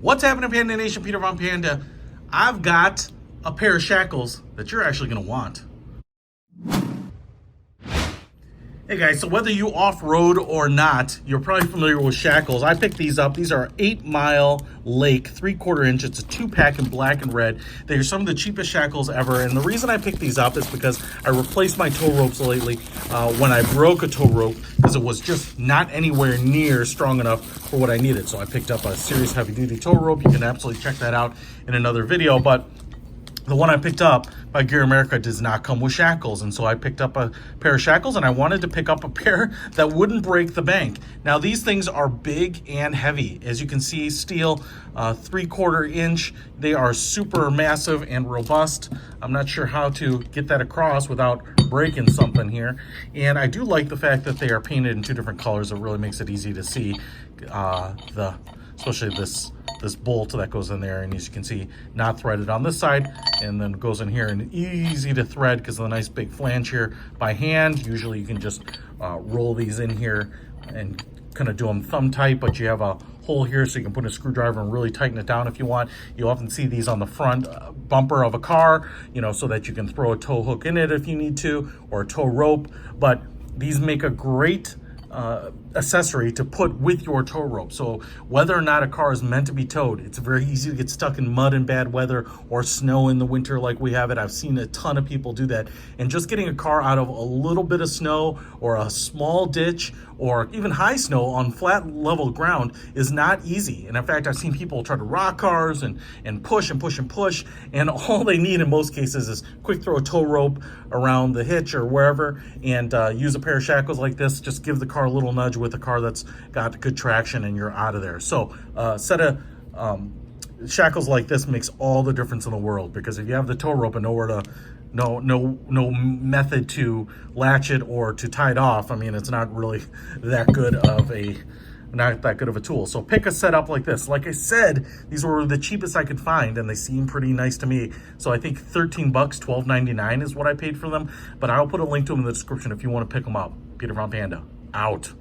What's happening, Panda Nation? Peter von Panda. I've got a pair of shackles that you're actually going to want. Hey guys, so whether you off-road or not, you're probably familiar with shackles. I picked these up. These are 8MILELAKE 3/4 inch. It's a 2-pack in black and red. They are some of the cheapest shackles ever. And the reason I picked these up is because I replaced my tow ropes lately when I broke a tow rope because it was just not anywhere near strong enough for what I needed. So I picked up a serious heavy-duty tow rope. You can absolutely check that out in another video. But the one I picked up by Gear America does not come with shackles, and so I picked up a pair of shackles, and I wanted to pick up a pair that wouldn't break the bank. Now, these things are big and heavy. As you can see, steel, 3/4 inch. They are super massive and robust. I'm not sure how to get that across without breaking something here. And I do like the fact that they are painted in 2 different colors. It really makes it easy to see especially this bolt that goes in there, and as you can see, not threaded on this side, and then goes in here, and easy to thread because of the nice big flange here by hand. Usually you can just roll these in here and kind of do them thumb tight, but you have a hole here so you can put a screwdriver and really tighten it down if you want. You often see these on the front bumper of a car, so that you can throw a tow hook in it if you need to, or a tow rope. But these make a great accessory to put with your tow rope. So whether or not a car is meant to be towed, it's very easy to get stuck in mud in bad weather or snow in the winter like we have it. I've seen a ton of people do that. And just getting a car out of a little bit of snow or a small ditch or even high snow on flat level ground is not easy. And in fact, I've seen people try to rock cars and push and push and push, and all they need in most cases is quick throw a tow rope around the hitch or wherever, and use a pair of shackles like this. Just give the car a little nudge with a car that's got good traction, and you're out of there. So set of shackles like this makes all the difference in the world, because if you have the tow rope and nowhere to no method to latch it or to tie it off, I mean, it's not really that good of a tool. So pick a setup like this. Like I said, these were the cheapest I could find, and they seem pretty nice to me. So I think 13 bucks, $12.99 is what I paid for them. But I'll put a link to them in the description if you want to pick them up. Peter von Panda, out.